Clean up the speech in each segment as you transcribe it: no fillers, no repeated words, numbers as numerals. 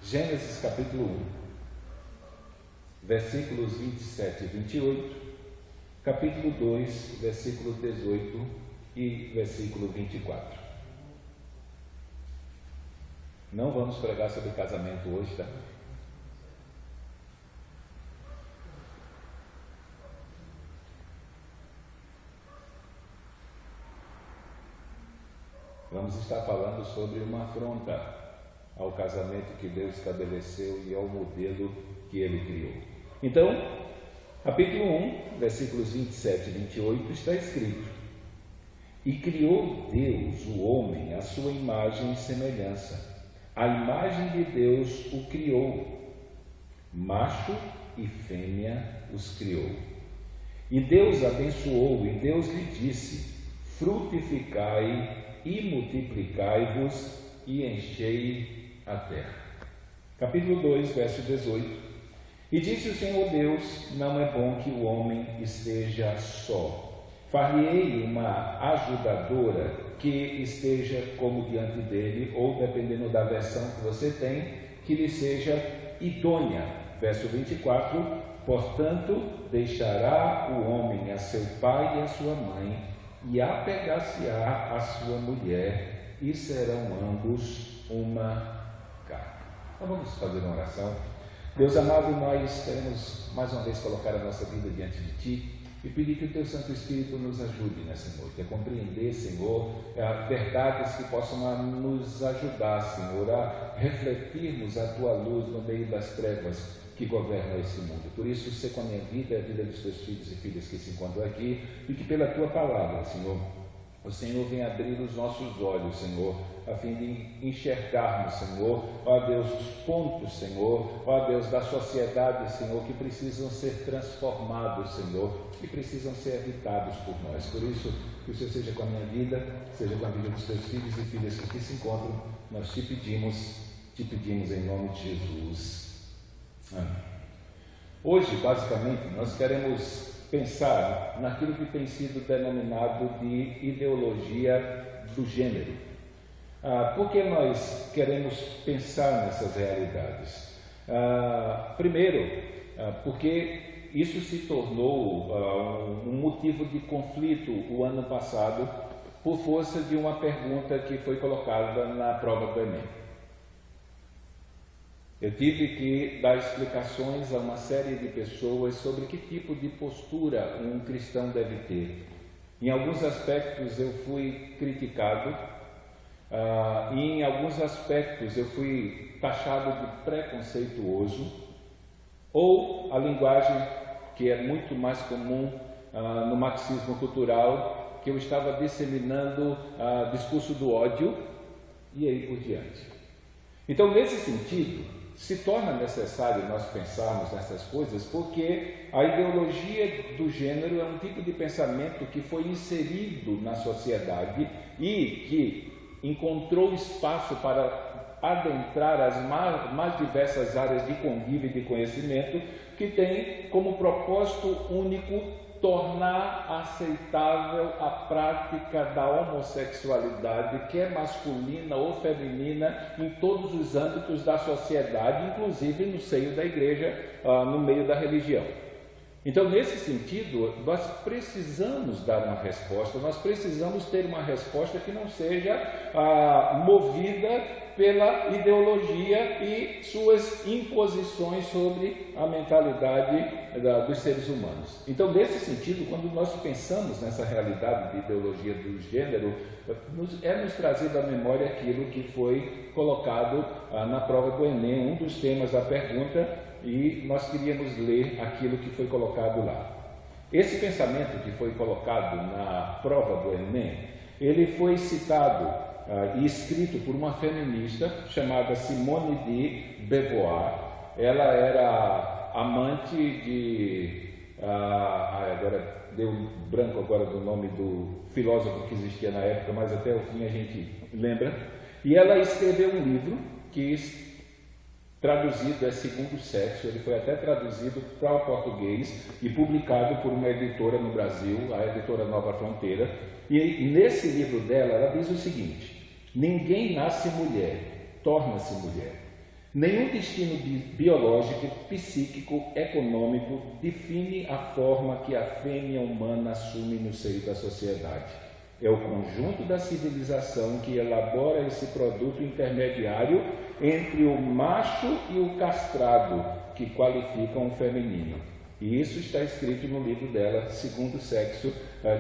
Gênesis capítulo 1, versículos 27 e 28, capítulo 2, versículo 18 e versículo 24. Não vamos pregar sobre casamento hoje, tá? Vamos estar falando sobre uma afronta ao casamento que Deus estabeleceu e ao modelo que Ele criou. Então, capítulo 1, versículos 27 e 28 está escrito: E criou Deus o homem à sua imagem e semelhança. A imagem de Deus o criou, macho e fêmea os criou. E Deus abençoou, e Deus lhe disse: frutificai e multiplicai-vos e enchei a terra. Capítulo 2, verso 18. E disse o Senhor Deus: não é bom que o homem esteja só. Far-lhe-ei uma ajudadora que esteja como diante dele, ou dependendo da versão que você tem, que lhe seja idônea. Verso 24. Portanto, deixará o homem a seu pai e a sua mãe, e apegar-se-á a sua mulher, e serão ambos uma carne. Então vamos fazer uma oração. Deus amado, nós queremos mais uma vez colocar a nossa vida diante de Ti e pedir que o Teu Santo Espírito nos ajude nessa noite a compreender, Senhor, verdades que possam nos ajudar, Senhor, a refletirmos a Tua luz no meio das trevas que governam esse mundo. Por isso, ser com a minha vida e a vida dos Teus filhos e filhas que se encontram aqui, e que pela Tua palavra, Senhor, o Senhor vem abrir os nossos olhos, Senhor, a fim de enxergarmos, Senhor, ó Deus, os pontos, Senhor, ó Deus, da sociedade, Senhor, que precisam ser transformados, Senhor, que precisam ser evitados por nós. Por isso, que o Senhor seja com a minha vida, seja com a vida dos Teus filhos e filhas que aqui se encontram. Nós te pedimos em nome de Jesus. Amém. Hoje, basicamente, nós queremos pensar naquilo que tem sido denominado de ideologia do gênero. Por que nós queremos pensar nessas realidades? Primeiro, porque isso se tornou um motivo de conflito o ano passado, por força de uma pergunta que foi colocada na prova do Enem. Eu tive que dar explicações a uma série de pessoas sobre que tipo de postura um cristão deve ter. Em alguns aspectos eu fui criticado, e em alguns aspectos eu fui taxado de preconceituoso, ou a linguagem que é muito mais comum no marxismo cultural, que eu estava disseminando discurso do ódio, e aí por diante. Então, nesse sentido, se torna necessário nós pensarmos nessas coisas, porque a ideologia do gênero é um tipo de pensamento que foi inserido na sociedade e que encontrou espaço para adentrar as mais diversas áreas de convívio e de conhecimento, que tem como propósito único tornar aceitável a prática da homossexualidade, quer masculina ou feminina, em todos os âmbitos da sociedade, inclusive no seio da igreja, no meio da religião. Então, nesse sentido, nós precisamos dar uma resposta, nós precisamos ter uma resposta que não seja movida pela ideologia e suas imposições sobre a mentalidade dos seres humanos. Então, nesse sentido, quando nós pensamos nessa realidade de ideologia do gênero, nos trazido à memória aquilo que foi colocado na prova do Enem, um dos temas da pergunta, e nós queríamos ler aquilo que foi colocado lá. Esse pensamento que foi colocado na prova do Enem, ele foi citado e escrito por uma feminista chamada Simone de Beauvoir. Ela era amante de... agora deu branco agora do nome do filósofo que existia na época, mas até o fim a gente lembra. E ela escreveu um livro que traduzido é Segundo Sexo. Ele foi até traduzido para o português e publicado por uma editora no Brasil, a editora Nova Fronteira. E nesse livro dela, ela diz o seguinte: ninguém nasce mulher, torna-se mulher. Nenhum destino biológico, psíquico, econômico define a forma que a fêmea humana assume no seio da sociedade. É o conjunto da civilização que elabora esse produto intermediário entre o macho e o castrado, que qualificam o feminino. E isso está escrito no livro dela, Segundo Sexo,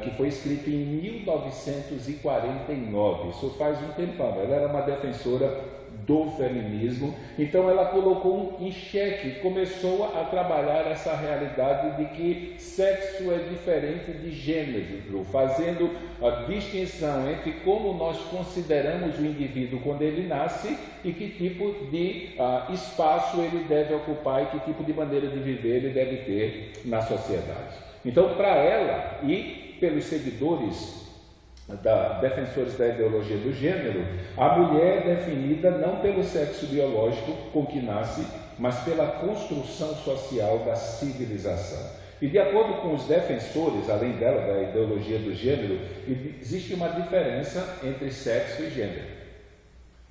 que foi escrito em 1949. Isso faz um tempão. Ela era uma defensora do feminismo, então ela colocou em xeque, começou a trabalhar essa realidade de que sexo é diferente de gênero, fazendo a distinção entre como nós consideramos o indivíduo quando ele nasce e que tipo de espaço ele deve ocupar e que tipo de maneira de viver ele deve ter na sociedade. Então, para ela e pelos seguidores defensores da ideologia do gênero, a mulher é definida não pelo sexo biológico com que nasce, mas pela construção social da civilização. E de acordo com os defensores, além dela, da ideologia do gênero, existe uma diferença entre sexo e gênero.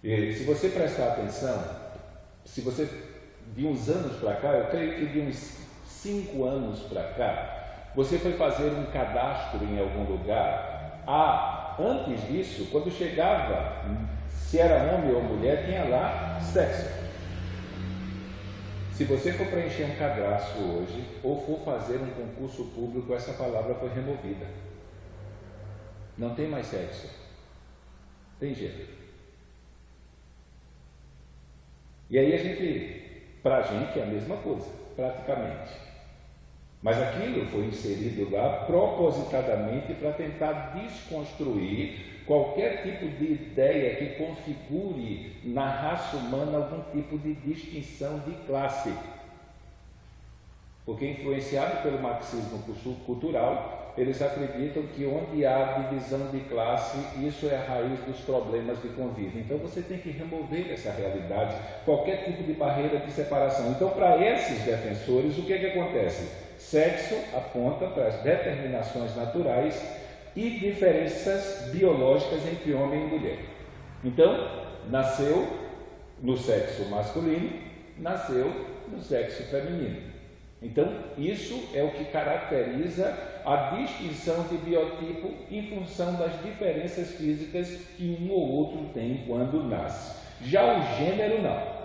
E se você prestar atenção, se você de uns anos para cá, eu creio que de uns 5 anos para cá, você foi fazer um cadastro em algum lugar. Antes disso, quando chegava, se era homem ou mulher, tinha lá sexo. Se você for preencher um cadastro hoje, ou for fazer um concurso público, essa palavra foi removida. Não tem mais sexo, tem gênero. E aí pra gente é a mesma coisa, praticamente. Mas aquilo foi inserido lá propositadamente para tentar desconstruir qualquer tipo de ideia que configure na raça humana algum tipo de distinção de classe. Porque, influenciado pelo marxismo cultural, eles acreditam que onde há divisão de classe, isso é a raiz dos problemas de convívio. Então você tem que remover essa realidade, qualquer tipo de barreira de separação. Então, para esses defensores, o que acontece? Sexo aponta para as determinações naturais e diferenças biológicas entre homem e mulher. Então, nasceu no sexo masculino, nasceu no sexo feminino. Então, isso é o que caracteriza a distinção de biotipo em função das diferenças físicas que um ou outro tem quando nasce. Já o gênero não.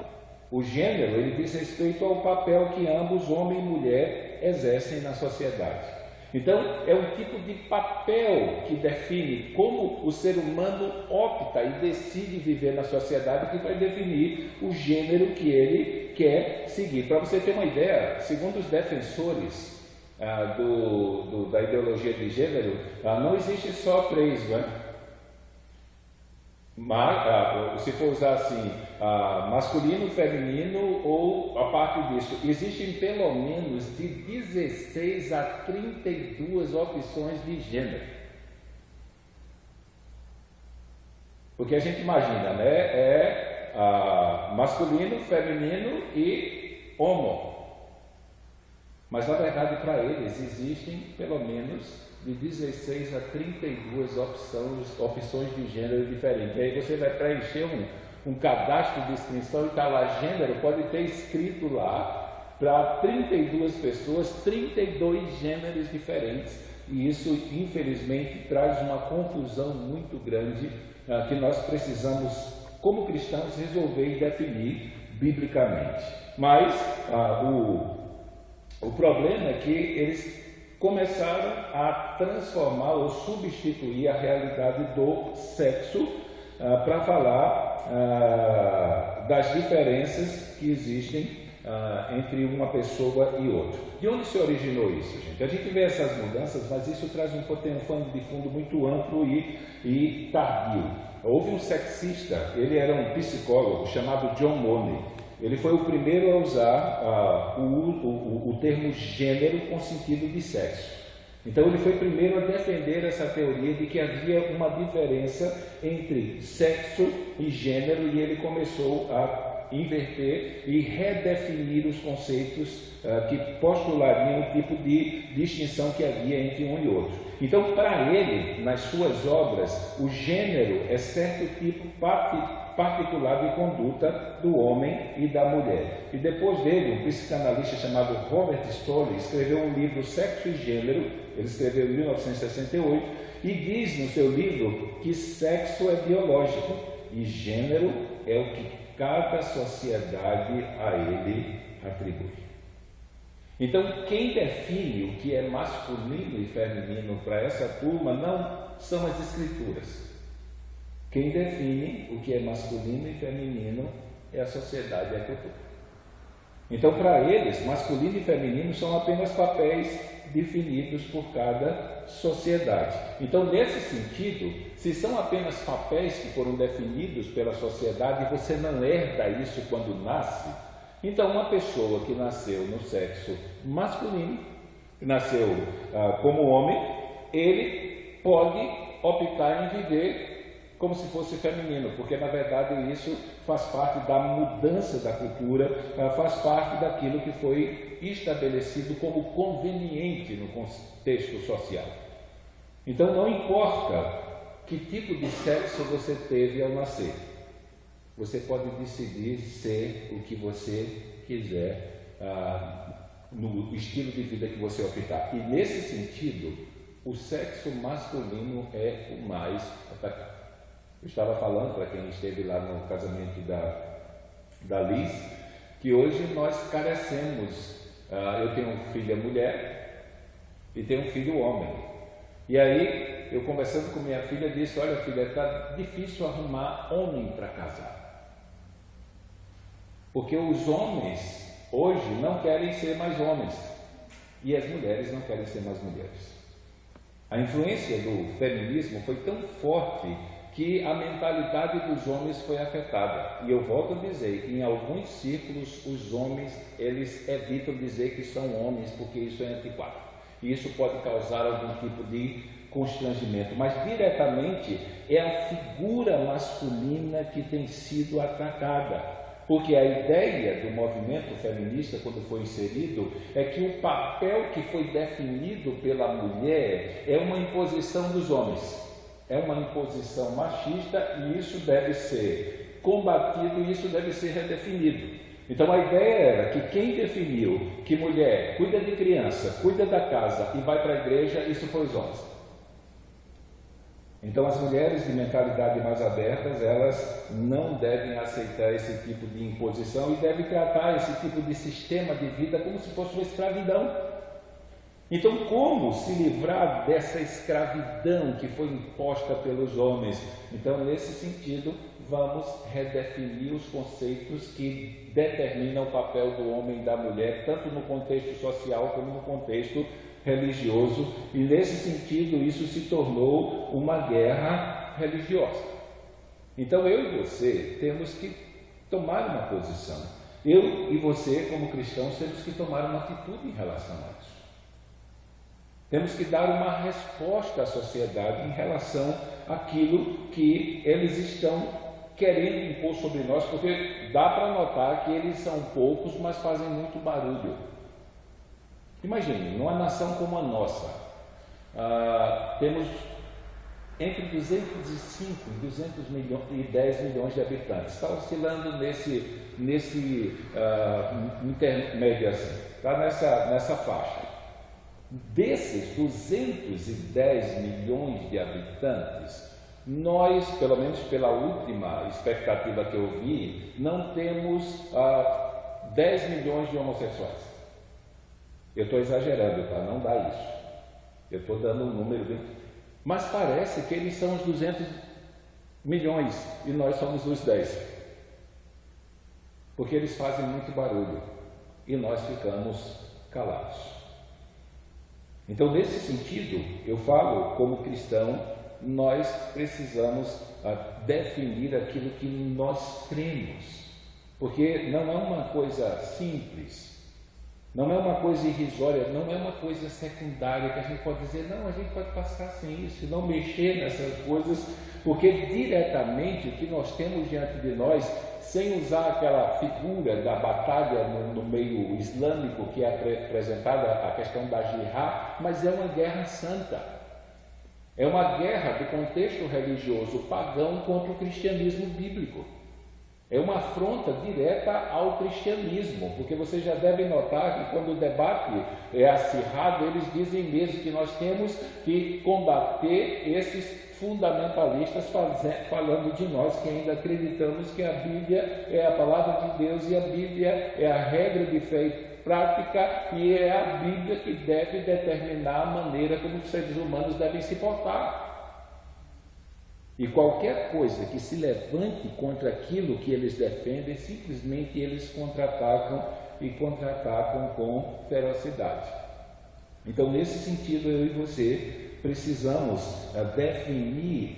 O gênero, ele diz respeito ao papel que ambos, homem e mulher, exercem na sociedade. Então, é um tipo de papel que define como o ser humano opta e decide viver na sociedade, que vai definir o gênero que ele quer seguir. Para você ter uma ideia, segundo os defensores da ideologia de gênero, não existe só 3, não é? Mas, se for usar assim, masculino, feminino ou a parte disso, existem pelo menos de 16 a 32 opções de gênero. Porque a gente imagina, né? Masculino, feminino e homo. Mas na verdade para eles existem pelo menos de 16 a 32 opções de gênero diferentes. E aí você vai preencher um cadastro de inscrição e está lá gênero, pode ter escrito lá para 32 pessoas, 32 gêneros diferentes. E isso infelizmente traz uma confusão muito grande que nós precisamos, como cristãos, resolver e definir biblicamente. Mas o problema é que eles começaram a transformar ou substituir a realidade do sexo para falar das diferenças que existem entre uma pessoa e outra. De onde se originou isso, gente? A gente vê essas mudanças, mas isso traz um pano de fundo muito amplo e tardio. Houve um sexista, ele era um psicólogo chamado John Money. Ele foi o primeiro a usar o termo gênero com sentido de sexo. Então ele foi o primeiro a defender essa teoria de que havia uma diferença entre sexo e gênero, e ele começou a inverter e redefinir os conceitos que postulariam o tipo de distinção que havia entre um e outro. Então, para ele, nas suas obras, o gênero é certo tipo particular de conduta do homem e da mulher. E depois dele, um psicanalista chamado Robert Stoller escreveu um livro Sexo e Gênero, ele escreveu em 1968, e diz no seu livro que sexo é biológico e gênero é o que cada sociedade a ele atribui. Então, quem define o que é masculino e feminino para essa turma não são as escrituras. Quem define o que é masculino e feminino é a sociedade e a cultura. Então, para eles, masculino e feminino são apenas papéis definidos por cada sociedade. Então, nesse sentido, se são apenas papéis que foram definidos pela sociedade e você não herda isso quando nasce, então uma pessoa que nasceu no sexo masculino, nasceu como homem, ele pode optar em viver como se fosse feminino, porque na verdade isso faz parte da mudança da cultura, faz parte daquilo que foi estabelecido como conveniente no contexto social. Então não importa que tipo de sexo você teve ao nascer, você pode decidir ser o que você quiser no estilo de vida que você optar. E nesse sentido, o sexo masculino é o mais atacado. Eu estava falando para quem esteve lá no casamento da Liz, que hoje nós carecemos. Eu tenho filha mulher e tenho um filho homem. E aí, eu conversando com minha filha, disse: olha filha, está difícil arrumar homem para casar. Porque os homens hoje não querem ser mais homens e as mulheres não querem ser mais mulheres. A influência do feminismo foi tão forte que a mentalidade dos homens foi afetada. E eu volto a dizer, em alguns círculos os homens, eles evitam dizer que são homens, porque isso é antiquado. E isso pode causar algum tipo de constrangimento, mas diretamente é a figura masculina que tem sido atacada. Porque a ideia do movimento feminista, quando foi inserido, é que o papel que foi definido pela mulher é uma imposição dos homens. É uma imposição machista e isso deve ser combatido e isso deve ser redefinido. Então a ideia era que quem definiu que mulher cuida de criança, cuida da casa e vai para a igreja, isso foi os homens. Então as mulheres de mentalidade mais abertas, elas não devem aceitar esse tipo de imposição e devem tratar esse tipo de sistema de vida como se fosse uma escravidão. Então, como se livrar dessa escravidão que foi imposta pelos homens? Então, nesse sentido, vamos redefinir os conceitos que determinam o papel do homem e da mulher, tanto no contexto social como no contexto religioso, e nesse sentido isso se tornou uma guerra religiosa. Então, eu e você temos que tomar uma posição. Eu e você, como cristãos, temos que tomar uma atitude em relação a isso. Temos que dar uma resposta à sociedade em relação àquilo que eles estão querendo impor sobre nós, porque dá para notar que eles são poucos, mas fazem muito barulho. Imagine, numa nação como a nossa, temos entre 205 e 210 milhões de habitantes. Está oscilando nesse intermédio assim, está nessa faixa. Desses 210 milhões de habitantes, nós, pelo menos pela última expectativa que eu vi, não temos 10 milhões de homossexuais. Eu estou exagerando, tá? Não dá isso. Eu estou dando um número bem... Mas parece que eles são os 200 milhões e nós somos os 10. Porque eles fazem muito barulho e nós ficamos calados. Então, nesse sentido, eu falo, como cristão, nós precisamos definir aquilo que nós cremos, porque não é uma coisa simples, não é uma coisa irrisória, não é uma coisa secundária que a gente pode dizer, não, a gente pode passar sem isso, não mexer nessas coisas, porque diretamente o que nós temos diante de nós, sem usar aquela figura da batalha no meio islâmico que é apresentada, a questão da jihad, mas é uma guerra santa. É uma guerra do contexto religioso pagão contra o cristianismo bíblico. É uma afronta direta ao cristianismo, porque vocês já devem notar que quando o debate é acirrado, eles dizem mesmo que nós temos que combater esses fundamentalistas falando de nós que ainda acreditamos que a Bíblia é a palavra de Deus e a Bíblia é a regra de fé e prática e é a Bíblia que deve determinar a maneira como os seres humanos devem se portar. E qualquer coisa que se levante contra aquilo que eles defendem, simplesmente eles contra-atacam e contra-atacam com ferocidade. Então, nesse sentido, eu e você precisamos definir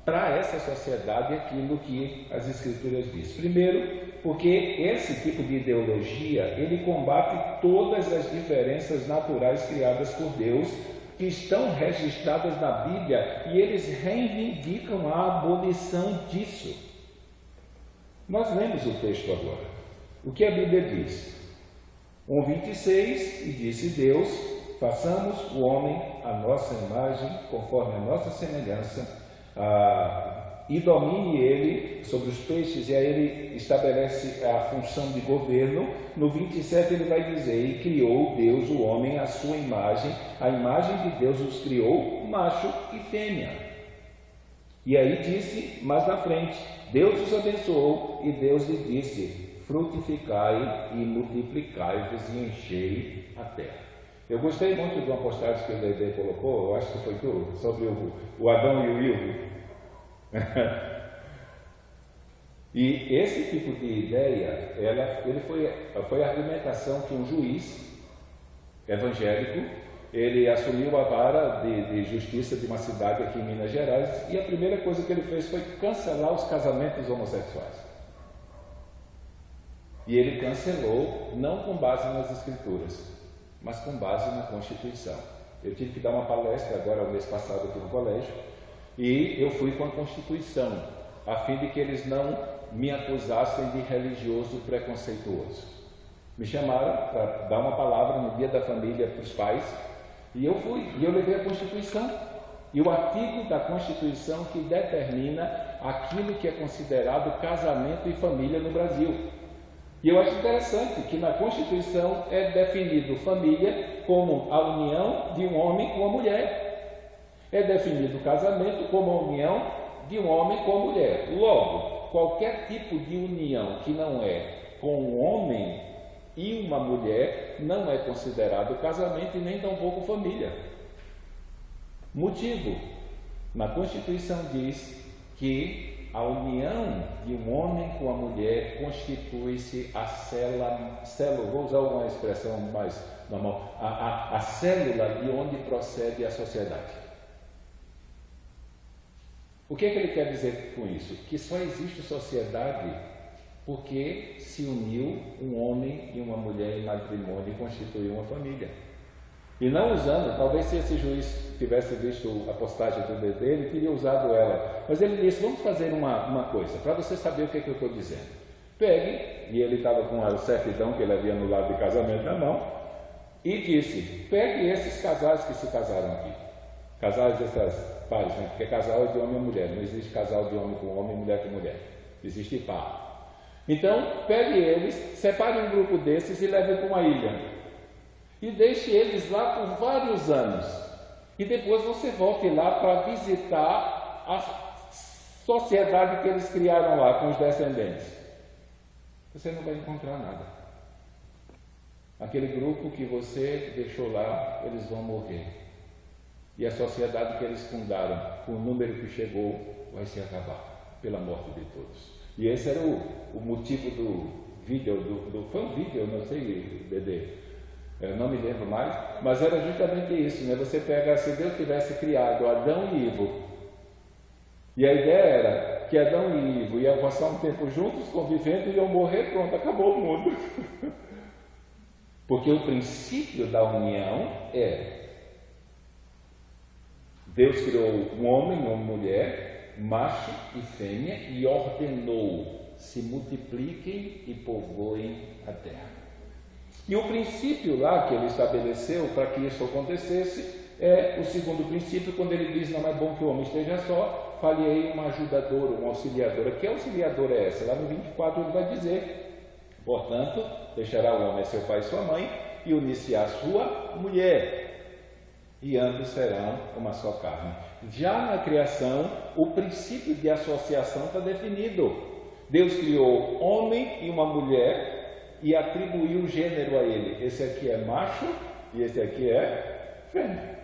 para essa sociedade aquilo que as Escrituras dizem. Primeiro, porque esse tipo de ideologia, ele combate todas as diferenças naturais criadas por Deus, que estão registradas na Bíblia, e eles reivindicam a abolição disso. Nós lemos o texto agora. O que a Bíblia diz? 1:26, e disse Deus: façamos o homem à nossa imagem, conforme a nossa semelhança, e domine ele sobre os peixes, e aí ele estabelece a função de governo. No 27 ele vai dizer: e criou Deus o homem à sua imagem, a imagem de Deus os criou, macho e fêmea. E aí disse, mais na frente, Deus os abençoou, e Deus lhe disse: frutificai e multiplicai-vos e enchei a terra. Eu gostei muito de uma postagem que o Dedê colocou, eu acho que foi tu, sobre o Adão e o Ildo. E esse tipo de ideia, ele foi a argumentação que um juiz evangélico, ele assumiu a vara de justiça de uma cidade aqui em Minas Gerais, e a primeira coisa que ele fez foi cancelar os casamentos homossexuais. E ele cancelou, não com base nas Escrituras, mas com base na Constituição. Eu tive que dar uma palestra agora, o mês passado, aqui no colégio, e eu fui com a Constituição, a fim de que eles não me acusassem de religioso preconceituoso. Me chamaram para dar uma palavra no Dia da Família para os pais, e eu fui, e eu levei a Constituição, e o artigo da Constituição que determina aquilo que é considerado casamento e família no Brasil. E eu acho interessante que na Constituição é definido família como a união de um homem com uma mulher. É definido o casamento como a união de um homem com uma mulher. Logo, qualquer tipo de união que não é com um homem e uma mulher não é considerado casamento e nem tampouco família. Motivo: na Constituição diz que a união de um homem com a mulher constitui-se a célula, vou usar uma expressão mais normal, a célula de onde procede a sociedade. O que é que ele quer dizer com isso? Que só existe sociedade porque se uniu um homem e uma mulher em matrimônio e constituiu uma família. E não usando, talvez se esse juiz tivesse visto a postagem do bebê, ele teria usado ela. Mas ele disse: vamos fazer uma coisa, para você saber o que eu estou dizendo. Pegue, e ele estava com a certidão que ele havia no lado de casamento na mão, e disse: pegue esses casais que se casaram aqui. Casais dessas pares, né? Porque casal é de homem e mulher, não existe casal de homem com homem e mulher com mulher. Existe par. Então, pegue eles, separe um grupo desses e leve para uma ilha. E deixe eles lá por vários anos. E depois você volte lá para visitar a sociedade que eles criaram lá com os descendentes. Você não vai encontrar nada. Aquele grupo que você deixou lá, eles vão morrer. E a sociedade que eles fundaram, com o número que chegou, vai se acabar pela morte de todos. E esse era o motivo do vídeo, foi um vídeo, eu não sei, Dedê. Eu não me lembro mais, mas era justamente isso, né? Você pega, se Deus tivesse criado Adão e Ivo, e a ideia era que Adão e Ivo iam passar um tempo juntos, convivendo, e iam morrer, pronto, acabou o mundo. Porque o princípio da união é Deus criou um homem e uma mulher, macho e fêmea, e ordenou: se multipliquem e povoem a terra. E o princípio lá que ele estabeleceu para que isso acontecesse é o segundo princípio, quando ele diz: não é bom que o homem esteja só, falhei uma ajudadora, uma auxiliadora. Que auxiliadora é essa? Lá no 24 ele vai dizer: portanto, deixará o homem seu pai e sua mãe e unir-se à sua mulher, e ambos serão uma só carne. Já na criação, o princípio de associação está definido. Deus criou homem e uma mulher e atribuiu o gênero a ele. Esse aqui é macho e esse aqui é fêmea.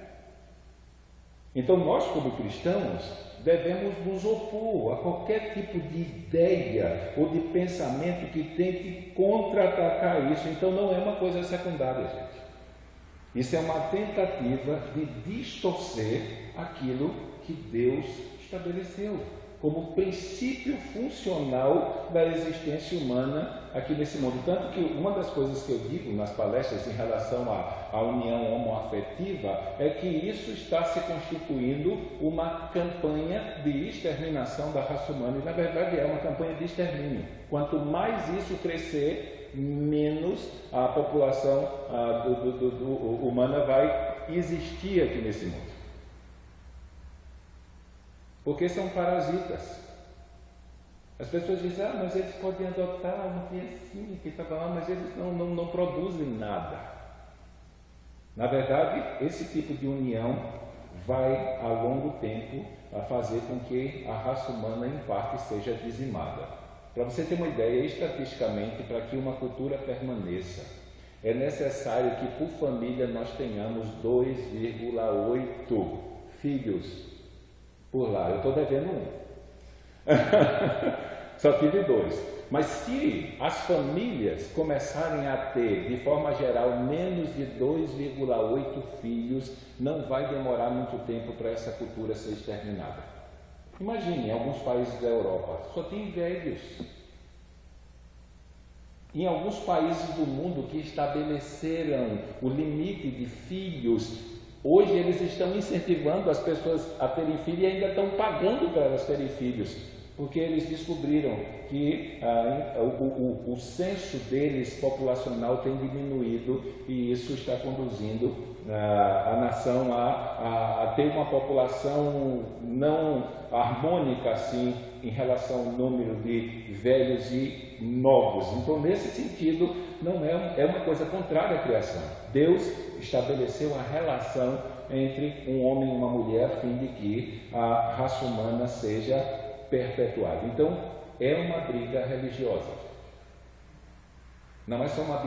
Então nós, como cristãos, devemos nos opor a qualquer tipo de ideia ou de pensamento que tente contra-atacar isso. Então não é uma coisa secundária, gente. Isso é uma tentativa de distorcer aquilo que Deus estabeleceu como princípio funcional da existência humana aqui nesse mundo. Tanto que uma das coisas que eu digo nas palestras em relação à união homoafetiva é que isso está se constituindo uma campanha de exterminação da raça humana, e na verdade é uma campanha de extermínio. Quanto mais isso crescer, menos a população humana vai existir aqui nesse mundo. Porque são parasitas. As pessoas dizem: mas eles podem adotar uma criancinha que está lá, mas eles não produzem nada. Na verdade, esse tipo de união vai, a longo tempo, a fazer com que a raça humana, em parte, seja dizimada. Para você ter uma ideia, estatisticamente, para que uma cultura permaneça, é necessário que, por família, nós tenhamos 2,8 filhos por lá. Eu estou devendo um. Só tive 2. Mas se as famílias começarem a ter, de forma geral, menos de 2,8 filhos, não vai demorar muito tempo para essa cultura ser exterminada. Imagine, em alguns países da Europa, só tem velhos. Em alguns países do mundo que estabeleceram o limite de filhos, hoje eles estão incentivando as pessoas a terem filhos e ainda estão pagando para elas terem filhos, porque eles descobriram que o censo deles populacional tem diminuído, e isso está conduzindo a nação a ter uma população não harmônica assim em relação ao número de velhos e novos. Então, nesse sentido, não é uma coisa contrária à criação. Deus estabeleceu a relação entre um homem e uma mulher a fim de que a raça humana seja perpetuada. Então, é uma briga religiosa. Não é só uma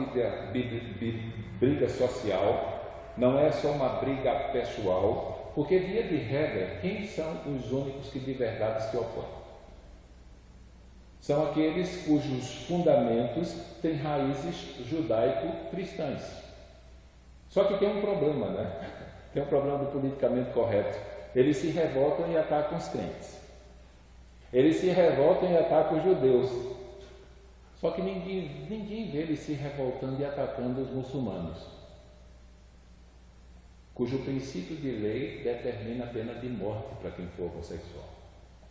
briga social, não é só uma briga pessoal, porque, via de regra, quem são os únicos que de verdade se opõem? São aqueles cujos fundamentos têm raízes judaico-cristãs. Só que tem um problema, né? Tem um problema do politicamente correto. Eles se revoltam e atacam os crentes. Eles se revoltam e atacam os judeus. Só que ninguém vê eles se revoltando e atacando os muçulmanos, cujo princípio de lei determina a pena de morte para quem for homossexual.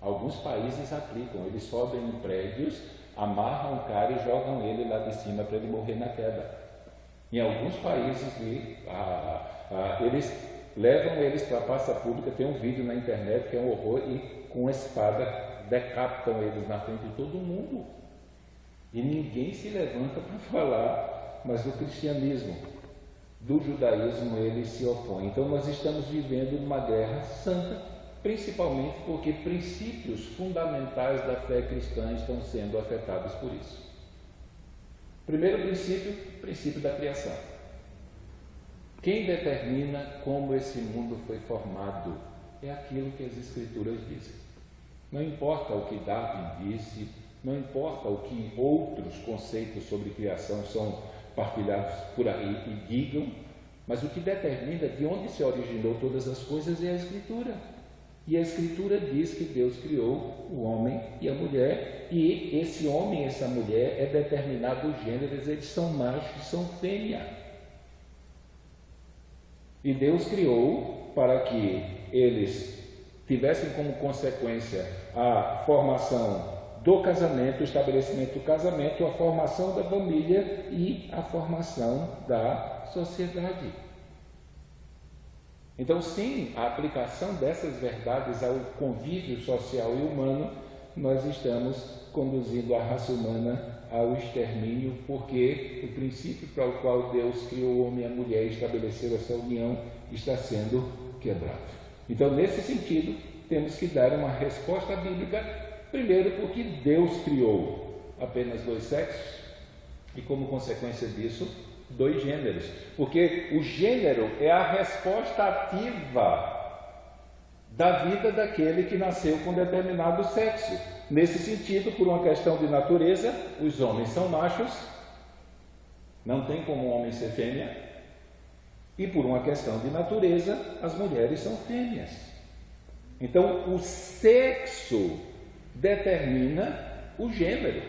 Alguns países aplicam, eles sobem em prédios, amarram o cara e jogam ele lá de cima para ele morrer na queda. Em alguns países eles levam eles para a praça pública, tem um vídeo na internet que é um horror, e com a espada decapitam eles na frente de todo mundo. E ninguém se levanta para falar, mas do cristianismo, do judaísmo, eles se opõem. Então nós estamos vivendo uma guerra santa, principalmente porque princípios fundamentais da fé cristã estão sendo afetados por isso. Primeiro princípio, princípio da criação. Quem determina como esse mundo foi formado é aquilo que as Escrituras dizem. Não importa o que Darwin disse, não importa o que outros conceitos sobre criação são partilhados por aí e digam, mas o que determina de onde se originou todas as coisas é a Escritura. E a Escritura diz que Deus criou o homem e a mulher, e esse homem e essa mulher é determinado os gêneros, eles são machos e são fêmea. E Deus criou para que eles tivessem como consequência a formação do casamento, o estabelecimento do casamento, a formação da família e a formação da sociedade. Então, sim, a aplicação dessas verdades ao convívio social e humano, nós estamos conduzindo a raça humana ao extermínio, porque o princípio para o qual Deus criou o homem e a mulher e estabeleceu essa união está sendo quebrado. Então, nesse sentido, temos que dar uma resposta bíblica, primeiro porque Deus criou apenas 2 sexos e, como consequência disso, 2 gêneros, porque o gênero é a resposta ativa da vida daquele que nasceu com determinado sexo. Nesse sentido, por uma questão de natureza, os homens são machos, não tem como um homem ser fêmea, e por uma questão de natureza, as mulheres são fêmeas. Então, o sexo determina o gênero.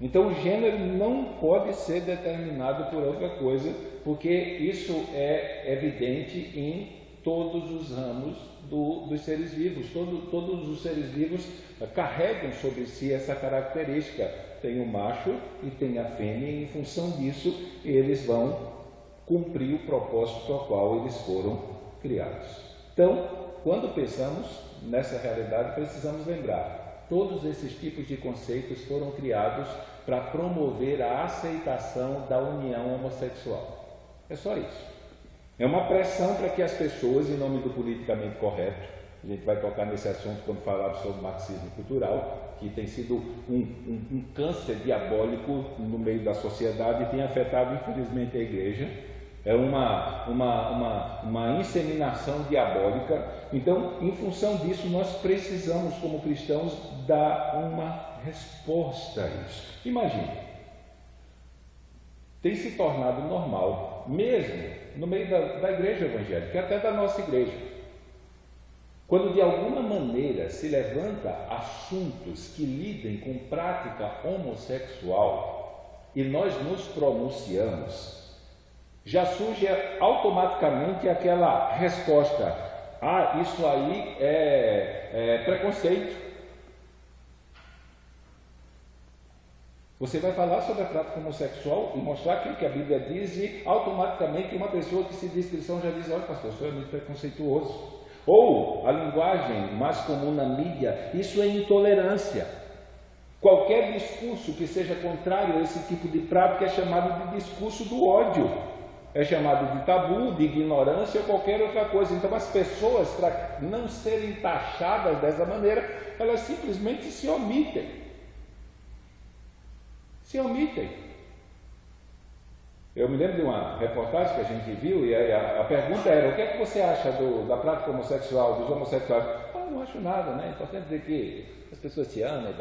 Então, o gênero não pode ser determinado por outra coisa, porque isso é evidente em todos os ramos dos seres vivos. Todos os seres vivos carregam sobre si essa característica. Tem o macho e tem a fêmea, e em função disso, eles vão cumprir o propósito ao qual eles foram criados. Então, quando pensamos nessa realidade, precisamos lembrar, todos esses tipos de conceitos foram criados para promover a aceitação da união homossexual. É só isso. É uma pressão para que as pessoas, em nome do politicamente correto, a gente vai tocar nesse assunto quando falarmos sobre marxismo cultural, que tem sido um câncer diabólico no meio da sociedade e tem afetado, infelizmente, a igreja. É uma inseminação diabólica. Então, em função disso, nós precisamos, como cristãos, dar uma resposta a isso. Imagine, tem se tornado normal, mesmo no meio da igreja evangélica, até da nossa igreja, quando de alguma maneira se levanta assuntos que lidem com prática homossexual e nós nos pronunciamos, já surge automaticamente aquela resposta: ah, isso aí é preconceito. Você vai falar sobre a prática homossexual e mostrar aquilo que a Bíblia diz, e automaticamente uma pessoa que se diz cristão já diz: olha, pastor, isso é muito preconceituoso. Ou a linguagem mais comum na mídia: isso é intolerância. Qualquer discurso que seja contrário a esse tipo de prática é chamado de discurso do ódio, é chamado de tabu, de ignorância ou qualquer outra coisa. Então, as pessoas, para não serem taxadas dessa maneira, elas simplesmente se omitem. Eu me lembro de uma reportagem que a gente viu, e a pergunta era: o que é que você acha da prática homossexual, dos homossexuais? Não acho nada, né? É importante dizer que as pessoas se amam,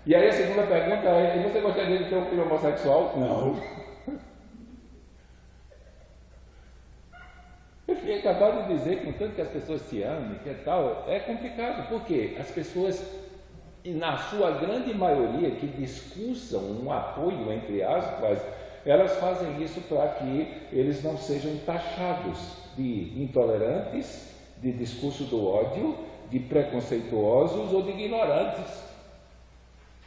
E aí a segunda pergunta é: e você gostaria de ter um filho homossexual? Não. Eu fiquei capaz de dizer, contanto que as pessoas se amem, que tal, é complicado, porque as pessoas, na sua grande maioria, que discursam um apoio, entre aspas, elas fazem isso para que eles não sejam taxados de intolerantes, de discurso do ódio, de preconceituosos ou de ignorantes.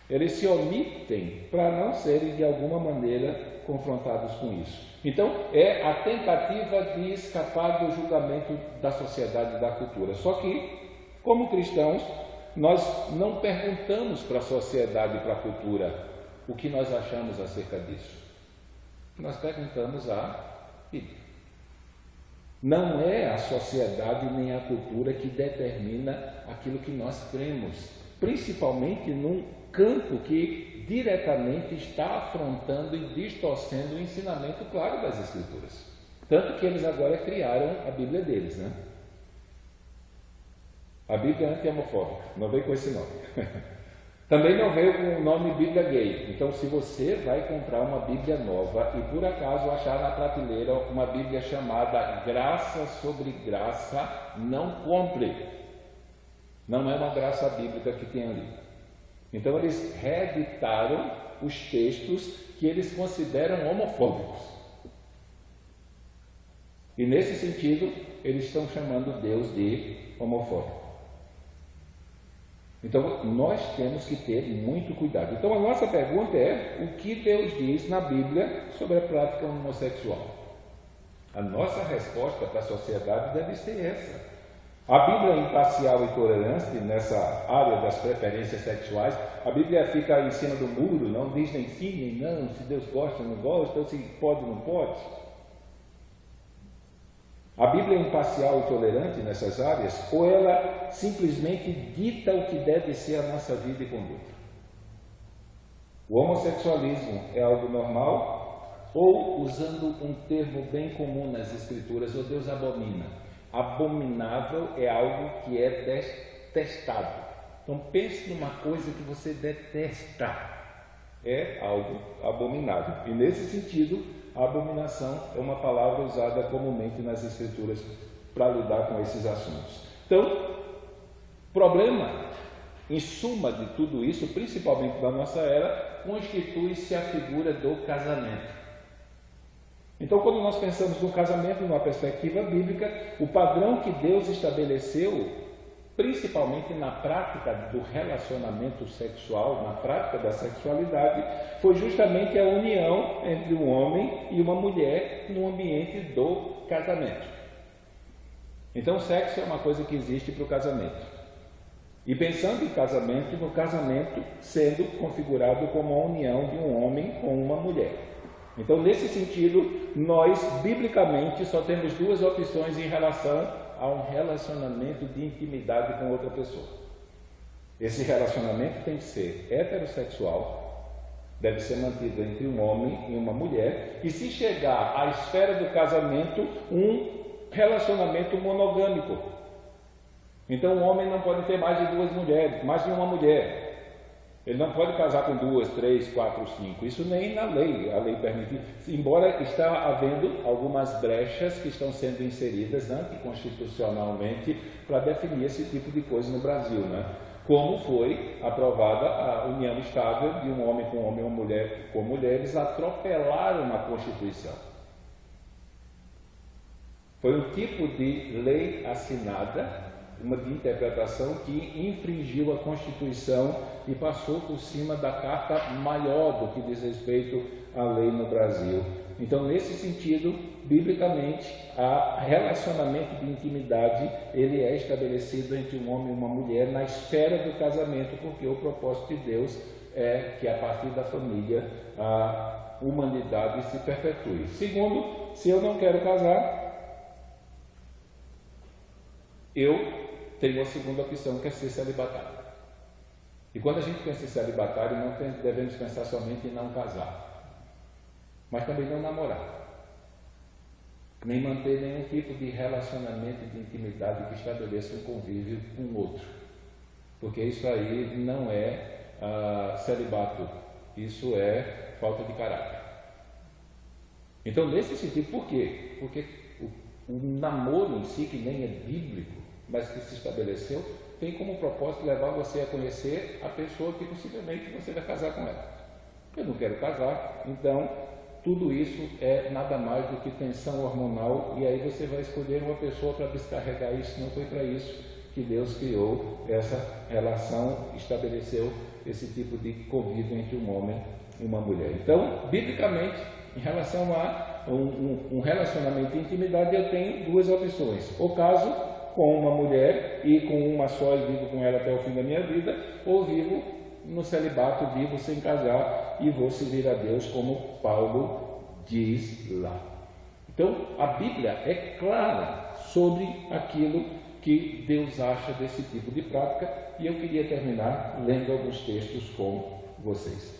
Eles se omitem para não serem, de alguma maneira, confrontados com isso. Então, é a tentativa de escapar do julgamento da sociedade e da cultura. Só que, como cristãos, nós não perguntamos para a sociedade e para a cultura o que nós achamos acerca disso. Nós perguntamos à Bíblia. Não é a sociedade nem a cultura que determina aquilo que nós cremos, principalmente num campo que diretamente está afrontando e distorcendo o ensinamento claro das Escrituras. Tanto que eles agora criaram a Bíblia deles, né? A Bíblia é anti-homofóbica, não veio com esse nome. Também não veio com o nome Bíblia gay. Então, se você vai comprar uma Bíblia nova e por acaso achar na prateleira uma Bíblia chamada Graça sobre Graça, não compre. Não é uma graça bíblica que tem ali. Então, eles reeditaram os textos que eles consideram homofóbicos. E nesse sentido, eles estão chamando Deus de homofóbico. Então, nós temos que ter muito cuidado. Então, a nossa pergunta é: o que Deus diz na Bíblia sobre a prática homossexual? A nossa resposta para a sociedade deve ser essa. A Bíblia é imparcial e tolerante nessa área das preferências sexuais. A Bíblia fica em cima do muro, não diz nem sim nem não, se Deus gosta ou não gosta, ou se pode ou não pode. A Bíblia é imparcial e tolerante nessas áreas, ou ela simplesmente dita o que deve ser a nossa vida e conduta? O homossexualismo é algo normal, ou, usando um termo bem comum nas Escrituras, o Deus abomina? Abominável é algo que é detestado. Então pense numa coisa que você detesta. É algo abominável. E nesse sentido, a abominação é uma palavra usada comumente nas Escrituras para lidar com esses assuntos. Então, problema, em suma de tudo isso, principalmente da nossa era, constitui-se a figura do casamento. Então, quando nós pensamos no casamento numa perspectiva bíblica, o padrão que Deus estabeleceu, principalmente na prática do relacionamento sexual, na prática da sexualidade, foi justamente a união entre um homem e uma mulher no ambiente do casamento. Então, o sexo é uma coisa que existe para o casamento. E pensando em casamento, no casamento sendo configurado como a união de um homem com uma mulher. Então, nesse sentido, nós, biblicamente, só temos duas opções em relação a um relacionamento de intimidade com outra pessoa. Esse relacionamento tem que ser heterossexual, deve ser mantido entre um homem e uma mulher, e se chegar à esfera do casamento, um relacionamento monogâmico. Então, o homem não pode ter mais de duas mulheres, mais de uma mulher. Ele não pode casar com 2, 3, 4, 5. Isso nem na lei, a lei permite. Embora está havendo algumas brechas que estão sendo inseridas anticonstitucionalmente para definir esse tipo de coisa no Brasil, né? Como foi aprovada a união estável de um homem com homem, uma mulher com mulher, eles atropelaram a Constituição. Foi um tipo de lei assinada, uma de interpretação que infringiu a Constituição e passou por cima da carta maior do que diz respeito à lei no Brasil. Então, nesse sentido, biblicamente, o relacionamento de intimidade, ele é estabelecido entre um homem e uma mulher na esfera do casamento, porque o propósito de Deus é que a partir da família a humanidade se perpetue. Segundo, se eu não quero casar, eu tenho a segunda opção, que é ser celibatário. E quando a gente pensa em celibatário, não devemos pensar somente em não casar, mas também não namorar, nem manter nenhum tipo de relacionamento de intimidade que estabeleça um convívio com o outro, porque isso aí não é celibato, isso é falta de caráter. Então, nesse sentido, por quê? Porque o namoro em si, que nem é bíblico, mas que se estabeleceu, tem como propósito levar você a conhecer a pessoa que possivelmente você vai casar com ela. Eu não quero casar, então tudo isso é nada mais do que tensão hormonal, e aí você vai escolher uma pessoa para descarregar isso. Não foi para isso que Deus criou essa relação, estabeleceu esse tipo de convívio entre um homem e uma mulher. Então, biblicamente, em relação a um relacionamento de intimidade, eu tenho duas opções: ou caso com uma mulher e com uma só e vivo com ela até o fim da minha vida, ou vivo no celibato, vivo sem casar e vou servir a Deus, como Paulo diz lá. Então, a Bíblia é clara sobre aquilo que Deus acha desse tipo de prática, e eu queria terminar lendo alguns textos com vocês.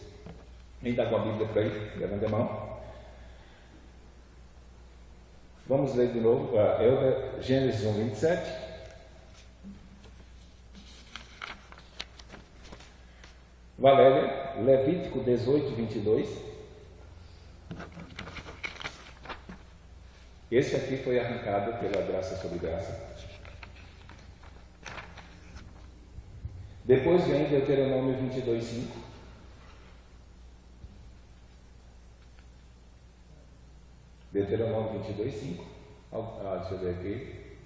Quem está com a Bíblia por aí? Levanta a mão. Vamos ler de novo, Gênesis 1, 27. Valéria, Levítico 18, 22. Esse aqui foi arrancado pela graça sobre graça. Depois vem Deuteronômio 22, 5. Deuteronômio 22, 5. Deixa eu ver aqui.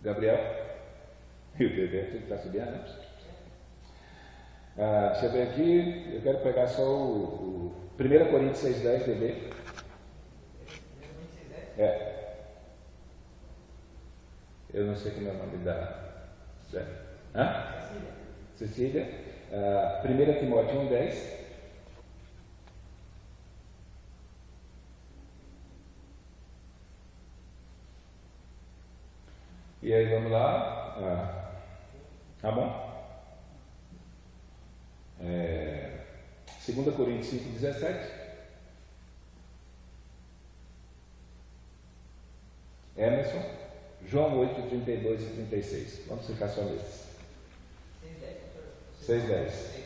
Gabriel? E o bebê está subindo, né? Deixa eu ver aqui. Eu quero pegar só o 1 Coríntios 6,10, bebê. Eu não sei como é o nome da. Cecília. 1 Timóteo 1,10. E aí vamos lá. Tá bom? 2 Coríntios 5,17. Emerson. João 8, 32 e 36. Vamos ficar só nesses. 6,10.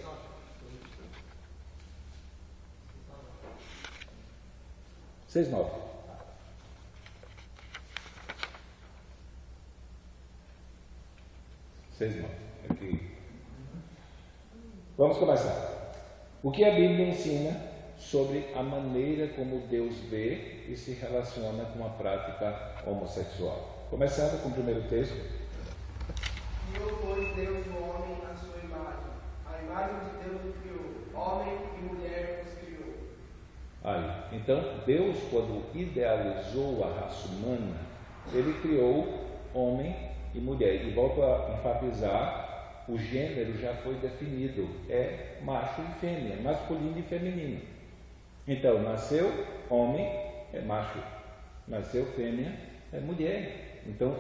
6,9. Aqui. Vamos começar. O que a Bíblia ensina sobre a maneira como Deus vê e se relaciona com a prática homossexual? Começando com o primeiro texto. Criou, pois, Deus o homem à sua imagem. A imagem de Deus o criou. Homem e mulher os criou. Aí, então, Deus, quando idealizou a raça humana, Ele criou homem e mulher. E volto a enfatizar, o gênero já foi definido. É macho e fêmea, masculino e feminino. Então, nasceu homem, é macho. Nasceu fêmea, é mulher. Então,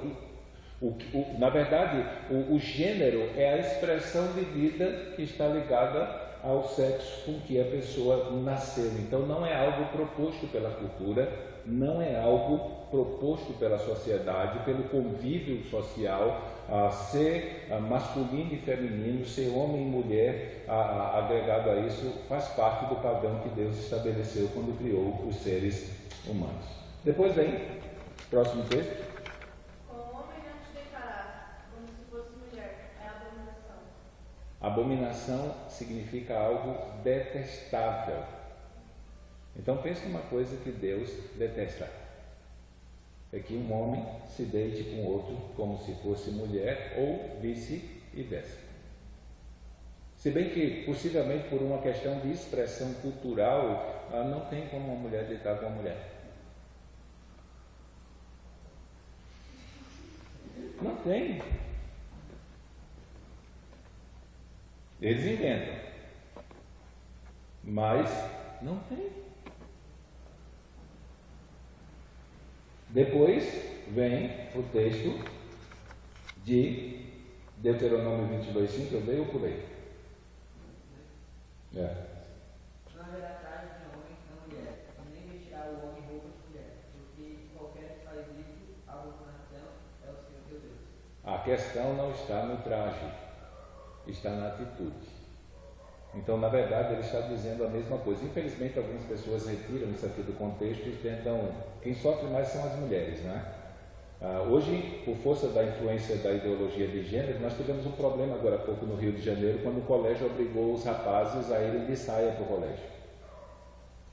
na verdade, o gênero é a expressão de vida que está ligada ao sexo com que a pessoa nasceu. Então, não é algo proposto pela cultura, não é algo proposto pela sociedade, pelo convívio social, ser masculino e feminino, ser homem e mulher, agregado a isso, faz parte do padrão que Deus estabeleceu quando criou os seres humanos. Depois vem, próximo texto. Abominação significa algo detestável. Então pense numa coisa que Deus detesta. É que um homem se deite com outro como se fosse mulher ou vice-versa. Se bem que, possivelmente por uma questão de expressão cultural, não tem como uma mulher deitar com uma mulher. Não tem. Eles inventam, mas não tem. Depois vem o texto de Deuteronômio 22:5. Eu dei ou pulei? Não haverá traje de homem na mulher, e nem vestirá o homem roupa de mulher, porque qualquer que faz isso, a abominação é o Senhor teu Deus. A questão não está no traje, está na atitude. Então, na verdade, ele está dizendo a mesma coisa. Infelizmente, algumas pessoas retiram isso aqui do contexto e tentam. Quem sofre mais são as mulheres, né? Hoje, por força da influência da ideologia de gênero, nós tivemos um problema agora há pouco no Rio de Janeiro, quando o colégio obrigou os rapazes a irem de saia para o colégio.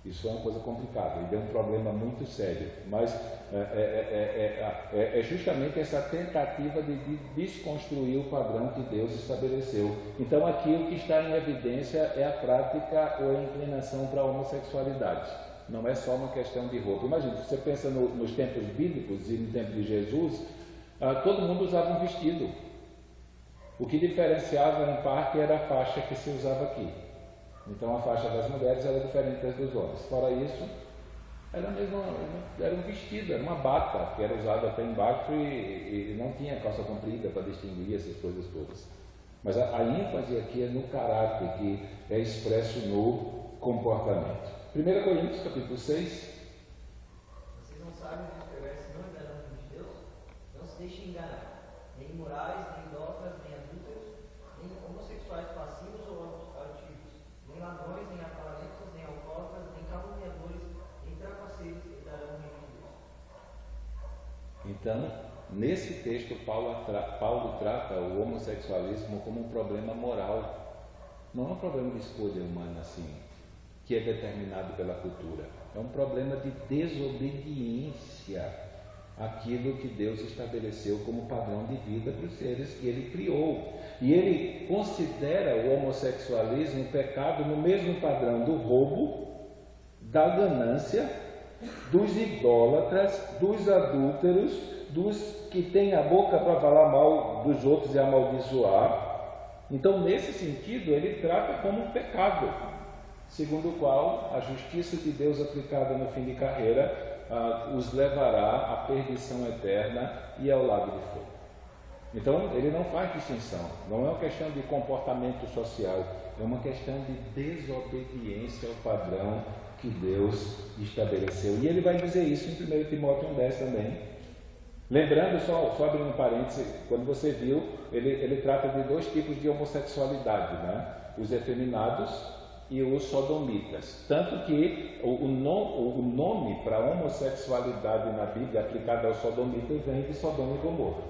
Isso é uma coisa complicada e deu um problema muito sério, mas é justamente essa tentativa de desconstruir o padrão que Deus estabeleceu. Então aqui o que está em evidência é a prática ou a inclinação para a homossexualidade. Não é só uma questão de roupa. Imagina, se você pensa nos tempos bíblicos e no tempo de Jesus, todo mundo usava um vestido. O que diferenciava em parte era a faixa que se usava aqui. Então a faixa das mulheres era diferente das dos homens. Fora isso, era um vestido, era uma bata que era usada até embaixo e não tinha calça comprida para distinguir essas coisas todas. Mas a ênfase aqui é no caráter que é expresso no comportamento. 1 Coríntios capítulo 6. Vocês não sabem que os perversos não enganam de Deus? Não se deixem enganar. Nem imorais, nem idólatras, nem adúlteros, nem homossexuais passivos ou altivos, nem ladrões, nem avarentos, nem alcoólatras, nem caluniadores, nem trapaceiros herdarão o reino de Deus. Então, nesse texto, Paulo trata o homossexualismo como um problema moral. Não é um problema de escolha humana assim, que é determinado pela cultura. é um problema de desobediência àquilo que Deus estabeleceu como padrão de vida para os seres que Ele criou. E Ele considera o homossexualismo um pecado no mesmo padrão do roubo, da ganância, dos idólatras, dos adúlteros, dos que têm a boca para falar mal dos outros e amaldiçoar. Então, nesse sentido, Ele trata como um pecado, segundo o qual a justiça de Deus aplicada no fim de carreira os levará à perdição eterna e ao lago de fogo. Então, ele não faz distinção, não é uma questão de comportamento social, é uma questão de desobediência ao padrão que Deus estabeleceu. E ele vai dizer isso em 1 Timóteo 1,10 também. Lembrando, só abrindo um parêntese, quando você viu, ele trata de dois tipos de homossexualidade, né? Os efeminados e os sodomitas. Tanto que o nome para homossexualidade na Bíblia aplicado aos sodomitas vem de Sodoma e Gomorra.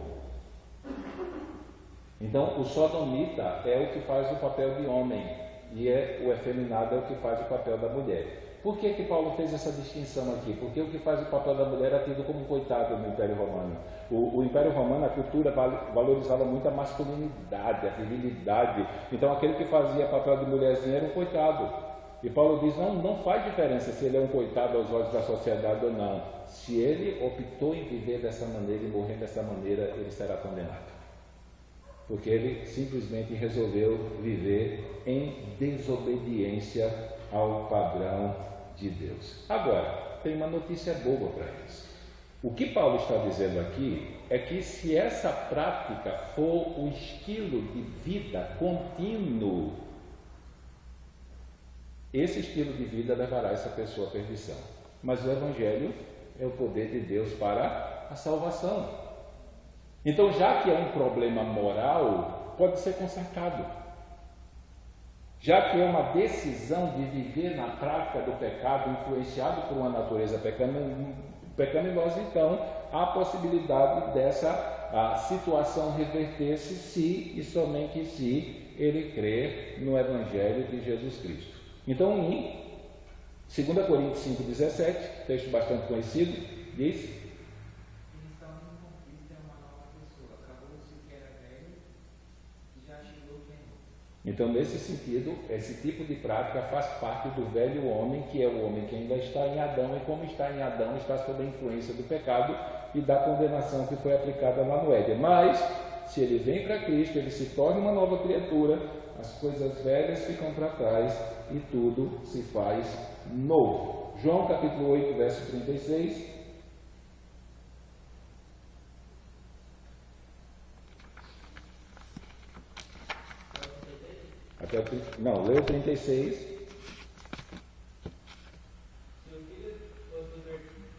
Então, o sodomita é o que faz o papel de homem e o efeminado é o que faz o papel da mulher. Por que Paulo fez essa distinção aqui? Porque o que faz o papel da mulher é tido como coitado no Império Romano. O Império Romano, a cultura valorizava muito a masculinidade, a virilidade. Então, aquele que fazia papel de mulherzinha era um coitado. E Paulo diz, não faz diferença se ele é um coitado aos olhos da sociedade ou não. Se ele optou em viver dessa maneira e morrer dessa maneira, ele será condenado. Porque ele simplesmente resolveu viver em desobediência ao padrão de Deus. Agora, tem uma notícia boa para eles. O que Paulo está dizendo aqui é que se essa prática for o estilo de vida contínuo, esse estilo de vida levará essa pessoa à perdição. Mas o Evangelho é o poder de Deus para a salvação. Então, já que é um problema moral, pode ser consertado. Já que é uma decisão de viver na prática do pecado, influenciado por uma natureza pecaminosa, então há a possibilidade dessa situação reverter-se se e somente se ele crer no Evangelho de Jesus Cristo. Então, em 2 Coríntios 5,17, texto bastante conhecido, diz: então, nesse sentido, esse tipo de prática faz parte do velho homem, que é o homem que ainda está em Adão, e como está em Adão, está sob a influência do pecado e da condenação que foi aplicada lá no Éden. Mas, se ele vem para Cristo, ele se torna uma nova criatura, as coisas velhas ficam para trás e tudo se faz novo. João capítulo 8, verso 36. Leu 36. Se o Filho vos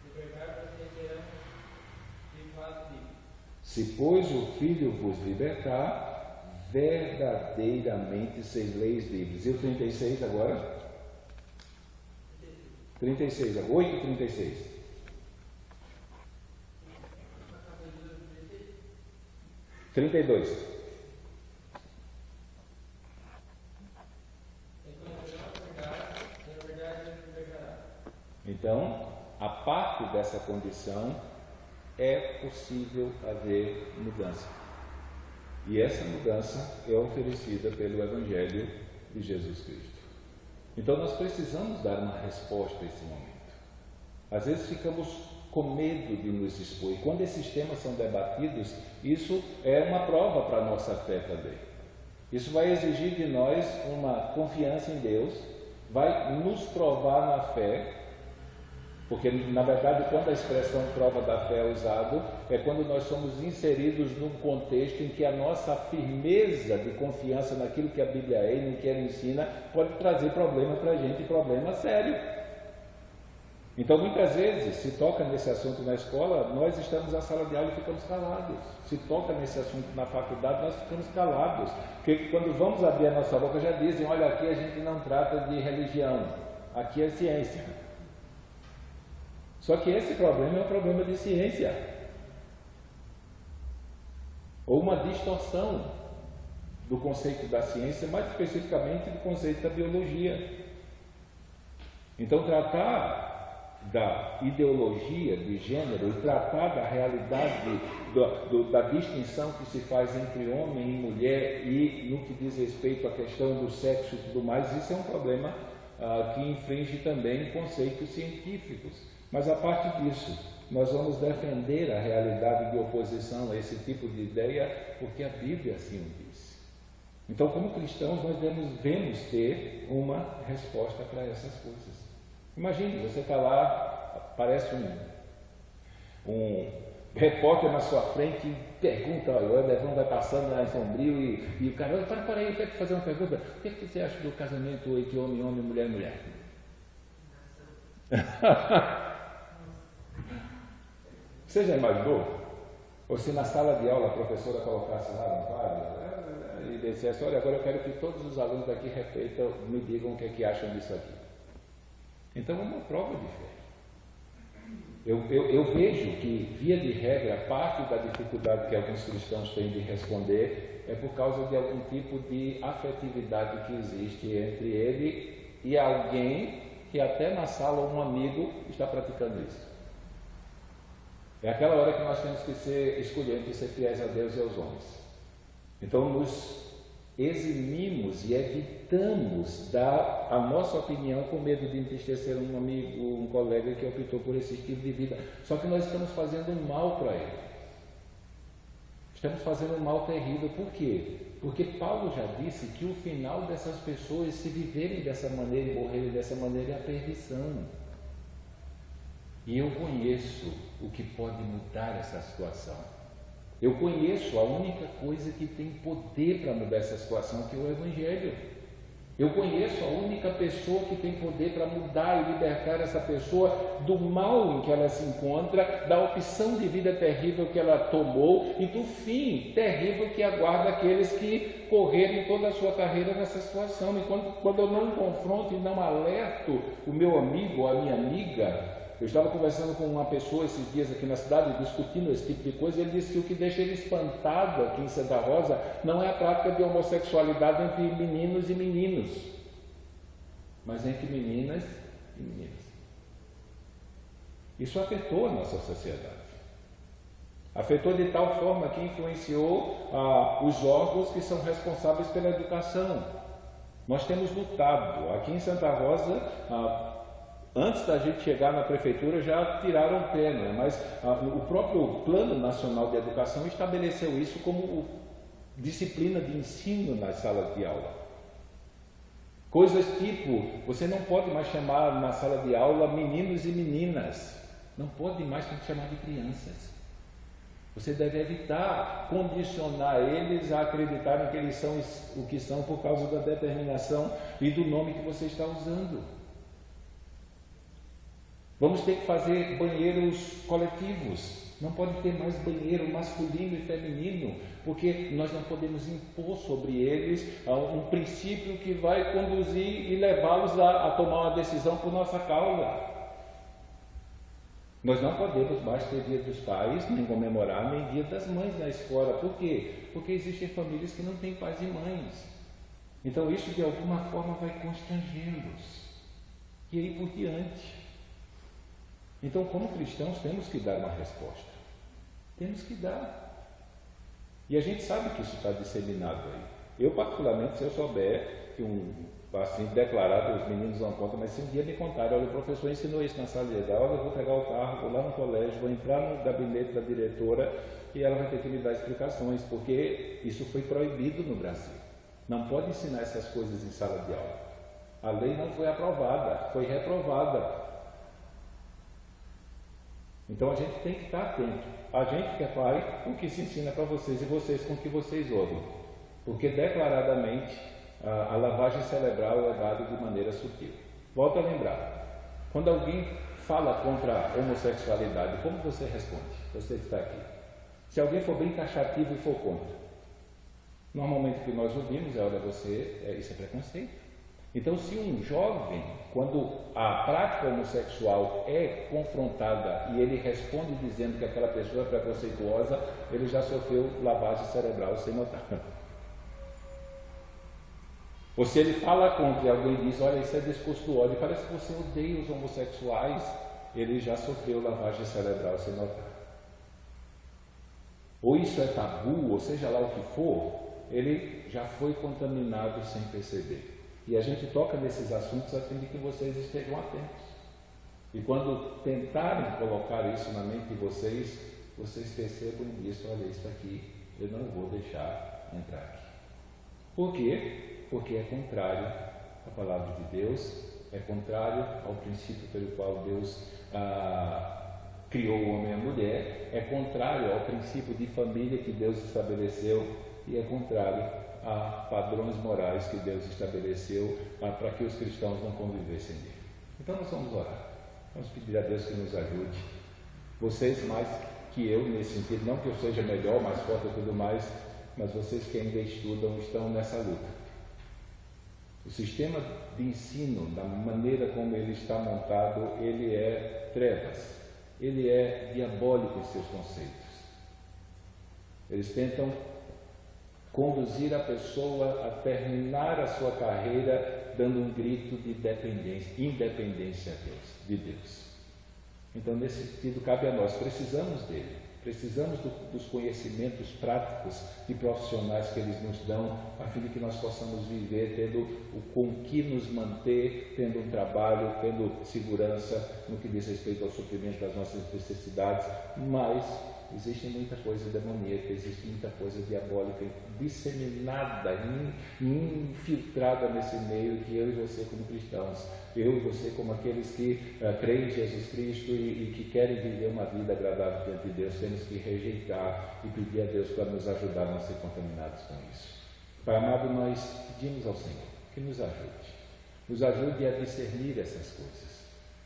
libertar, vocês serão de fato livres. Se, pois, o Filho vos libertar, verdadeiramente seis leis livres. E o 36 agora? 36, 8:36. 32. Então, a parte dessa condição é possível haver mudança. E essa mudança é oferecida pelo Evangelho de Jesus Cristo. Então, nós precisamos dar uma resposta a esse momento. Às vezes ficamos com medo de nos expor. E quando esses temas são debatidos, isso é uma prova para a nossa fé também. Isso vai exigir de nós uma confiança em Deus, vai nos provar na fé. Porque, na verdade, quando a expressão prova da fé é usada, é quando nós somos inseridos num contexto em que a nossa firmeza de confiança naquilo que a Bíblia é e no que ela ensina pode trazer problema para a gente, problema sério. Então, muitas vezes, se toca nesse assunto na escola, nós estamos na sala de aula e ficamos calados. Se toca nesse assunto na faculdade, nós ficamos calados. Porque quando vamos abrir a nossa boca, já dizem, olha, aqui a gente não trata de religião, aqui é ciência. Só que esse problema é um problema de ciência, ou uma distorção do conceito da ciência, mais especificamente do conceito da biologia. Então, tratar da ideologia de gênero e tratar da realidade da distinção que se faz entre homem e mulher e no que diz respeito à questão do sexo e tudo mais, isso é um problema que infringe também conceitos científicos. Mas a parte disso, nós vamos defender a realidade de oposição a esse tipo de ideia porque a Bíblia assim o diz. Então, como cristãos, nós devemos ter uma resposta para essas coisas. Imagine, você está lá, aparece um repórter na sua frente e pergunta, olha, o Everton vai passando lá em Sombrio e o cara, olha, para aí, eu quero te fazer uma pergunta. O que você acha do casamento entre homem, mulher e mulher? Você já imaginou? Ou se na sala de aula a professora colocasse lá no quadro e dissesse, olha, agora eu quero que todos os alunos daqui reflitam, me digam o que é que acham disso aqui. Então é uma prova de fé. Eu vejo que, via de regra, parte da dificuldade que alguns cristãos têm de responder é por causa de algum tipo de afetividade que existe entre ele e alguém que até na sala um amigo está praticando isso. É aquela hora que nós temos que escolher entre ser fiéis a Deus e aos homens. Então nos eximimos e evitamos dar a nossa opinião com medo de entristecer um amigo, um colega que optou por esse estilo de vida. Só que nós estamos fazendo um mal para ele. Estamos fazendo um mal terrível. Por quê? Porque Paulo já disse que o final dessas pessoas, se viverem dessa maneira e morrerem dessa maneira, é a perdição. E eu conheço o que pode mudar essa situação. Eu conheço a única coisa que tem poder para mudar essa situação, que é o Evangelho. Eu conheço a única pessoa que tem poder para mudar e libertar essa pessoa do mal em que ela se encontra, da opção de vida terrível que ela tomou e do fim terrível que aguarda aqueles que correrem toda a sua carreira nessa situação. E quando eu não confronto e não alerto o meu amigo ou a minha amiga, eu estava conversando com uma pessoa esses dias aqui na cidade, discutindo esse tipo de coisa, e ele disse que o que deixa ele espantado aqui em Santa Rosa não é a prática de homossexualidade entre meninos e meninos, mas entre meninas e meninas. Isso afetou a nossa sociedade. Afetou de tal forma que influenciou os órgãos que são responsáveis pela educação. Nós temos lutado. Aqui em Santa Rosa, antes da gente chegar na prefeitura já tiraram o pé, né? Mas o próprio Plano Nacional de Educação estabeleceu isso como disciplina de ensino nas salas de aula. Coisas tipo, você não pode mais chamar na sala de aula meninos e meninas, não pode mais, tem que chamar de crianças. Você deve evitar condicionar eles a acreditarem que eles são o que são por causa da determinação e do nome que você está usando. Vamos ter que fazer banheiros coletivos. Não pode ter mais banheiro masculino e feminino, porque nós não podemos impor sobre eles um princípio que vai conduzir e levá-los a tomar uma decisão por nossa causa. Nós não podemos mais ter Dia dos Pais, nem comemorar, nem Dia das Mães na escola. Por quê? Porque existem famílias que não têm pais e mães. Então isso de alguma forma vai constrangê-los. E aí por diante. Então, como cristãos, temos que dar uma resposta. Temos que dar. E a gente sabe que isso está disseminado aí. Eu, particularmente, se eu souber que assim declarado, os meninos não contam, mas se um dia me contarem, olha, o professor ensinou isso na sala de aula, eu vou pegar o carro, vou lá no colégio, vou entrar no gabinete da diretora e ela vai ter que me dar explicações, porque isso foi proibido no Brasil. Não pode ensinar essas coisas em sala de aula. A lei não foi aprovada, foi reprovada. Então a gente tem que estar atento. A gente que é pai, o que se ensina para vocês e vocês com o que vocês ouvem. Porque declaradamente a lavagem cerebral é dada de maneira sutil. Volto a lembrar, quando alguém fala contra a homossexualidade, como você responde? Você que está aqui. Se alguém for bem taxativo e for contra, normalmente o que nós ouvimos é, olha, isso é preconceito. Então, se um jovem, quando a prática homossexual é confrontada e ele responde dizendo que aquela pessoa é preconceituosa, ele já sofreu lavagem cerebral sem notar. Ou se ele fala contra e alguém diz, olha, isso é discurso do ódio, parece que você odeia os homossexuais, ele já sofreu lavagem cerebral sem notar. Ou isso é tabu, ou seja lá o que for, ele já foi contaminado sem perceber. E a gente toca nesses assuntos a fim de que vocês estejam atentos. E quando tentarem colocar isso na mente de vocês, vocês percebam isso, olha, isso aqui eu não vou deixar entrar aqui. Por quê? Porque é contrário à palavra de Deus, é contrário ao princípio pelo qual Deus criou o homem e a mulher, é contrário ao princípio de família que Deus estabeleceu e é contrário a padrões morais que Deus estabeleceu para que os cristãos não convivessem nele. Então nós vamos orar, vamos pedir a Deus que nos ajude, vocês mais que eu nesse sentido, não que eu seja melhor, mais forte e tudo mais, mas vocês que ainda estudam estão nessa luta. O sistema de ensino, da maneira como ele está montado, ele é trevas, ele é diabólico em seus conceitos. Eles tentam conduzir a pessoa a terminar a sua carreira dando um grito de independência de Deus. Então, nesse sentido, cabe a nós, precisamos dele, precisamos dos conhecimentos práticos e profissionais que eles nos dão, a fim de que nós possamos viver tendo com que nos manter, tendo um trabalho, tendo segurança no que diz respeito ao suprimento das nossas necessidades, mas existe muita coisa demoníaca, existe muita coisa diabólica disseminada, infiltrada nesse meio, que eu e você como cristãos, eu e você como aqueles que creem em Jesus Cristo e que querem viver uma vida agradável diante de Deus, temos que rejeitar e pedir a Deus para nos ajudar a não ser contaminados com isso. Pai amado, nós pedimos ao Senhor que nos ajude a discernir essas coisas,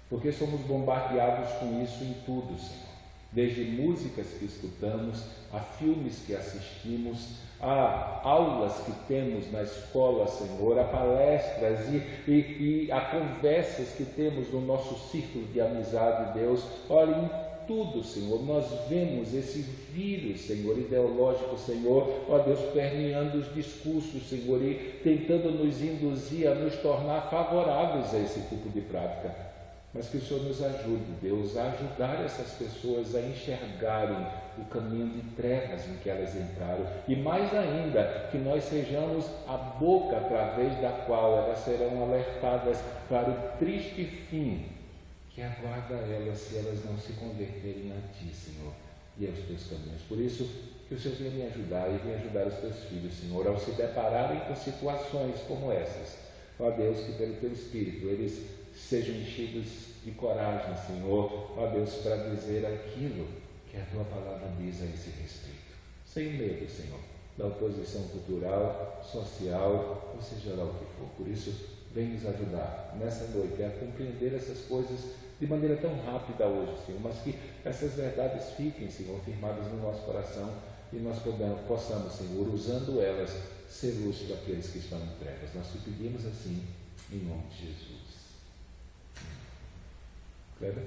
porque somos bombardeados com isso em tudo, Senhor. Desde músicas que escutamos, a filmes que assistimos, a aulas que temos na escola, Senhor, a palestras e a conversas que temos no nosso círculo de amizade, Deus. Olha, em tudo, Senhor, nós vemos esse vírus, Senhor, ideológico, Senhor, ó Deus, permeando os discursos, Senhor, e tentando nos induzir a nos tornar favoráveis a esse tipo de prática. Mas que o Senhor nos ajude, Deus, a ajudar essas pessoas a enxergarem o caminho de trevas em que elas entraram. E mais ainda, que nós sejamos a boca através da qual elas serão alertadas para o triste fim que aguarda elas se elas não se converterem a Ti, Senhor, e aos Teus caminhos. Por isso, que o Senhor venha me ajudar e venha ajudar os Teus filhos, Senhor, ao se depararem com situações como essas. Ó Deus, que pelo Teu Espírito eles sejam enchidos de coragem, Senhor, ó Deus, para dizer aquilo que a Tua palavra diz a esse respeito, sem medo, Senhor, da oposição cultural, social, ou seja lá o que for. Por isso, vem nos ajudar nessa noite a compreender essas coisas de maneira tão rápida hoje, Senhor, mas que essas verdades fiquem, Senhor, firmadas no nosso coração e nós possamos, Senhor, usando elas, ser luz para aqueles que estão em trevas. Nós te pedimos assim, em nome de Jesus. Kleber?